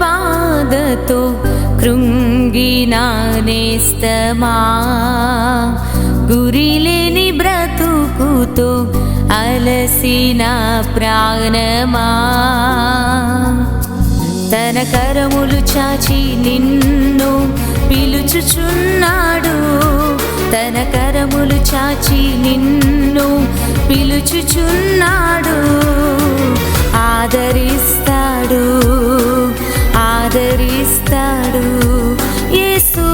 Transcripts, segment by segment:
బాధతో కృంగిన నేస్తమా, గురిలేని బ్రతుకుతో అలసిన ప్రాణమా, తన కరములు చాచి నిన్ను పిలుచుచున్నాడు, తన కరములు చాచి నిన్ను పిలుచుచున్నాడు. ఆదరిస్తాడు, ఆదరిస్తాడు యేసు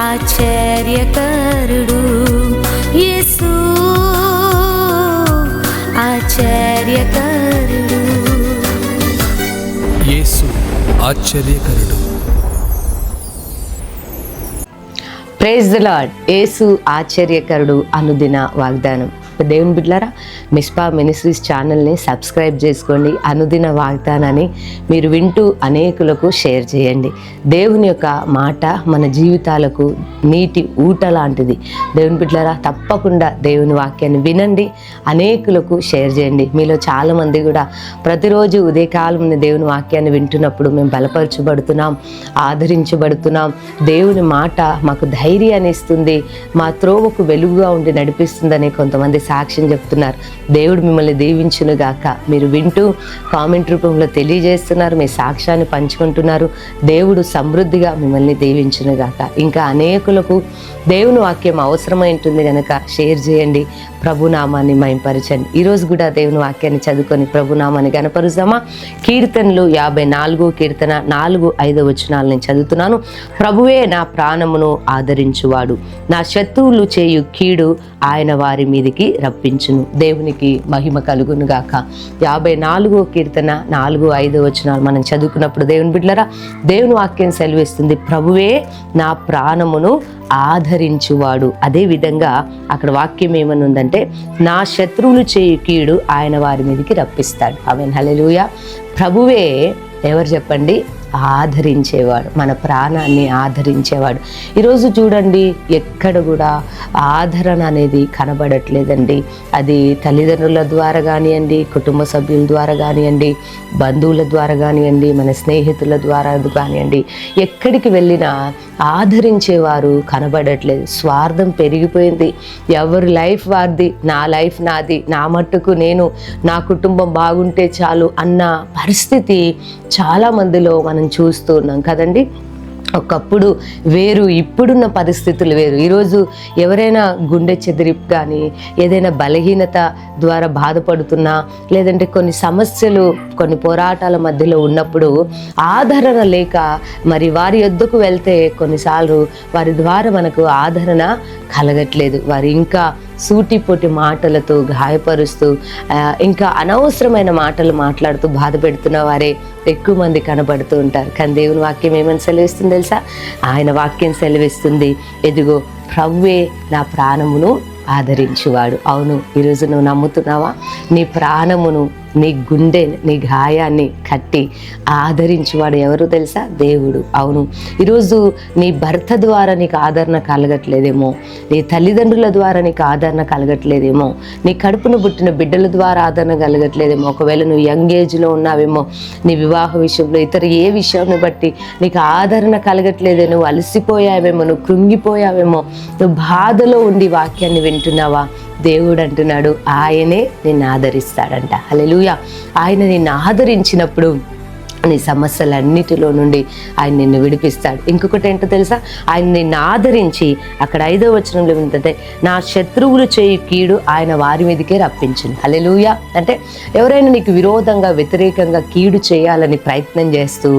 ఆశ్చర్యకరుడు, యేసు ఆశ్చర్యకరుడు, యేసు ఆశ్చర్యకరుడు. Praise the lord. యేసు ఆశ్చర్యకరుడు అనుదిన వాగ్దానం. దేవుని బిడ్డలారా, మిస్పా మినిస్ట్రీస్ ఛానల్ని సబ్స్క్రైబ్ చేసుకోండి. అనుదిన వాగ్దానాన్ని మీరు వింటూ అనేకులకు షేర్ చేయండి. దేవుని యొక్క మాట మన జీవితాలకు నీటి ఊట లాంటిది. దేవుని బిడ్డలారా, తప్పకుండా దేవుని వాక్యాన్ని వినండి, అనేకులకు షేర్ చేయండి. మీలో చాలామంది కూడా ప్రతిరోజు ఉదయకాలం దేవుని వాక్యాన్ని వింటున్నప్పుడు మేము బలపరచబడుతున్నాం, ఆదరించబడుతున్నాం. దేవుని మాట మాకు ధైర్యాన్ని ఇస్తుంది, మా త్రోవకు వెలుగుగా ఉండి నడిపిస్తుందని కొంతమంది సాక్ష్యం చెప్తున్నారు. దేవుడు మిమ్మల్ని దీవించును గాక. మీరు వింటూ కామెంట్ రూపంలో తెలియజేస్తున్నారు, మీ సాక్ష్యాన్ని పంచుకుంటున్నారు. దేవుడు సమృద్ధిగా మిమ్మల్ని దీవించును గాక. ఇంకా అనేకులకు దేవుని వాక్యం అవసరమై ఉంటుంది కనుక షేర్ చేయండి, ప్రభునామాన్ని మహింపరచండి. ఈరోజు కూడా దేవుని వాక్యాన్ని చదువుకొని ప్రభునామాన్ని గణపరుద్దామా. కీర్తనలు 54 కీర్తన 4-5 వచనాలు నేను చదువుతున్నాను. ప్రభువే నా ప్రాణమును ఆదరించువాడు, నా శత్రువులు చేయు కీడు ఆయన వారి మీదికి రప్పించును. దేవునికి మహిమ కలుగును గాక. 54 కీర్తన 4-5 వచనాలు మనం చదువుకున్నప్పుడు దేవుని బిడ్డలారా, దేవుని వాక్యం సెలవిస్తుంది, ప్రభువే నా ప్రాణమును ఆదరించువాడు. అదే విధంగా అక్కడ వాక్యం ఏమని ఉందంటే, నా శత్రువులు చేయు కీడు ఆయన వారి మీదకి రప్పిస్తాడు. ఆమేన్, హల్లెలూయా. ప్రభువే ఎవరు చెప్పండి? ఆదరించేవాడు, మన ప్రాణాన్ని ఆదరించేవాడు. ఈరోజు చూడండి, ఎక్కడ కూడా ఆదరణ అనేది కనబడట్లేదండి. అది తల్లిదండ్రుల ద్వారా కానివ్వండి, కుటుంబ సభ్యుల ద్వారా కానివ్వండి, బంధువుల ద్వారా కానివ్వండి, మన స్నేహితుల ద్వారా కానివ్వండి, ఎక్కడికి వెళ్ళినా ఆదరించేవారు కనబడట్లేదు. స్వార్థం పెరిగిపోయింది. ఎవరి లైఫ్ వారిది, నా లైఫ్ నాది, నా మట్టుకు నేను, నా కుటుంబం బాగుంటే చాలు అన్న పరిస్థితి చాలా మందిలో మనం చూస్తూ ఉన్నాం కదండి. ఒకప్పుడు వేరు, ఇప్పుడున్న పరిస్థితులు వేరు. ఈరోజు ఎవరైనా గుండె చెదిరిపు కానీ, ఏదైనా బలహీనత ద్వారా బాధపడుతున్నా, లేదంటే కొన్ని సమస్యలు, కొన్ని పోరాటాల మధ్యలో ఉన్నప్పుడు ఆదరణ లేక మరి వారి యొద్దకు వెళ్తే కొన్నిసార్లు వారి ద్వారా మనకు ఆదరణ కలగట్లేదు. వారు ఇంకా సూటిపోటి మాటలతో గాయపరుస్తూ, ఇంకా అనవసరమైన మాటలు మాట్లాడుతూ బాధ పెడుతున్న వారే ఎక్కువ మంది కనబడుతూ ఉంటారు. కానీ దేవుని వాక్యం ఏమని సెలవిస్తుంది తెలుసా? ఆయన వాక్యం సెలవిస్తుంది, ఎదుగో ప్రభువే నా ప్రాణమును ఆదరించువాడు. అవును, ఈరోజు నువ్వు నమ్ముతున్నావా? నీ ప్రాణమును, నీ గుండెని, నీ గాయాన్ని కట్టి ఆదరించువాడు ఎవరు తెలుసా? దేవుడు. అవును, ఈరోజు నీ భర్త ద్వారా నీకు ఆదరణ కలగట్లేదేమో, నీ తల్లిదండ్రుల ద్వారా నీకు ఆదరణ కలగట్లేదేమో, నీ కడుపును పుట్టిన బిడ్డల ద్వారా ఆదరణ కలగట్లేదేమో, ఒకవేళ నువ్వు యంగ్ ఏజ్లో ఉన్నావేమో, నీ వివాహ విషయంలో, ఇతర ఏ విషయాన్ని బట్టి నీకు ఆదరణ కలగట్లేదే, నువ్వు అలసిపోయావేమో, నువ్వు కృంగిపోయావేమో, నువ్వు బాధలో ఉండి వాక్యాన్ని వింటున్నావా? దేవుడు అంటున్నాడు, ఆయనే నిన్ను ఆదరిస్తాడంట. హల్లెలూయా. ఆయన నిన్ను ఆదరించినప్పుడు నీ సమస్యలన్నిటిలో నుండి ఆయన నిన్ను విడిపిస్తాడు. ఇంకొకటి ఏంటో తెలుసా? ఆయన నిన్ను ఆదరించి, అక్కడ 5వ వచనంలో ఏంటంటే, నా శత్రువులు చేయు కీడు ఆయన వారి మీదకే రప్పించింది. హల్లెలూయా. అంటే ఎవరైనా నీకు విరోధంగా, వ్యతిరేకంగా కీడు చేయాలని ప్రయత్నం చేస్తూ,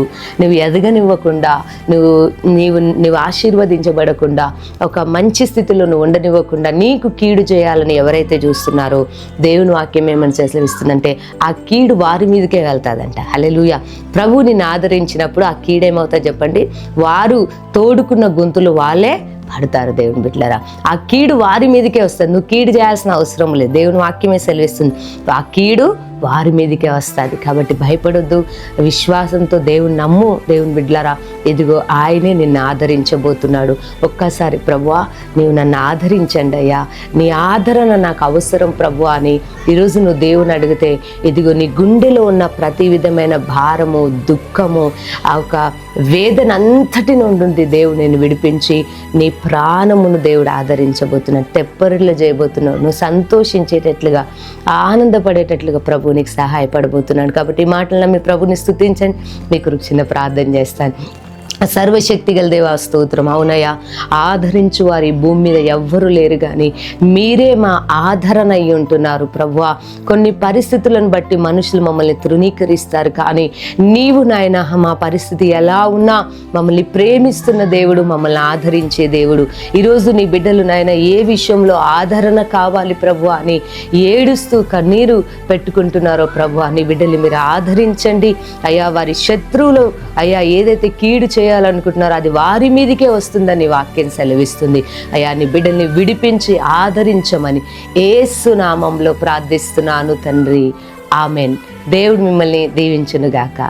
నువ్వు ఎదగనివ్వకుండా, నువ్వు ఆశీర్వదించబడకుండా, ఒక మంచి స్థితిలో నువ్వు ఉండనివ్వకుండా నీకు కీడు చేయాలని ఎవరైతే చూస్తున్నారో, దేవుని వాక్యం ఏమని సెలవిస్తుందంటే, ఆ కీడు వారి మీదకే వెళ్తాదంట. హల్లెలూయా. ప్రభువు నిన్ను ఆదరించినప్పుడు ఆ కీడేమవుతుంది చెప్పండి? వారు తోడుకున్న గొంతులు వాళ్ళే పడతారు. దేవుని బిడ్డలారా, ఆ కీడు వారి మీదకే వస్తుంది. నువ్వు కీడు చేయాల్సిన అవసరం లేదు. దేవుని వాక్యమే సెలవిస్తుంది, ఆ కీడు వారి మీదకే వస్తుంది. కాబట్టి భయపడొద్దు, విశ్వాసంతో దేవుని నమ్ము. దేవుని బిడ్డలారా, ఇదిగో ఆయనే నిన్ను ఆదరించబోతున్నాడు. ఒక్కసారి ప్రభువా నీవు నన్ను ఆదరించండి అయ్యా, నీ ఆదరణ నాకు అవసరం ప్రభువా అని ఈరోజు నువ్వు దేవుని అడిగితే, ఇదిగో నీ గుండెలో ఉన్న ప్రతి విధమైన భారము, దుఃఖము, ఆ ఒక వేదన అంతటి నుండి దేవుడు నేను విడిపించి నీ ప్రాణమును దేవుడు ఆదరించబోతున్నాడు, తెప్పరిలో చేయబోతున్నాడు. నువ్వు సంతోషించేటట్లుగా, ఆనందపడేటట్లుగా ప్రభు నీకు సహాయపడబోతున్నాడు. కాబట్టి ఈ మాటలను మీ ప్రభుని స్తుతించండి. మీకు చిన్న ప్రార్థన చేస్తాను. సర్వశక్తి గల దేవా స్తోత్రం. అవునయ్యా, ఆదరించు వారి భూమి మీద ఎవ్వరూ లేరు, కానీ మీరే మా ఆదరణ అయి ఉంటున్నారు ప్రభువా. కొన్ని పరిస్థితులను బట్టి మనుషులు మమ్మల్ని తృణీకరిస్తారు, కానీ నీవు నాయన మా పరిస్థితి ఎలా ఉన్నా మమ్మల్ని ప్రేమిస్తున్న దేవుడు, మమ్మల్ని ఆదరించే దేవుడు. ఈరోజు నీ బిడ్డలు నాయన ఏ విషయంలో ఆదరణ కావాలి ప్రభువా అని ఏడుస్తూ కన్నీరు పెట్టుకుంటున్నారో ప్రభువా, నీ బిడ్డలు మీరు ఆదరించండి అయ్యా. వారి శత్రువులు అయ్యా ఏదైతే కీడు చేయాలనుకుంటున్నారో అది వారి మీదకే వస్తుందని వాక్యం సెలవిస్తుంది. అయ్యా నీ బిడ్డల్ని విడిపించి ఆదరించమని యేసు నామంలో ప్రార్థిస్తున్నాను తండ్రి, ఆమెన్. దేవుడు మిమ్మల్ని దీవించునుగాక.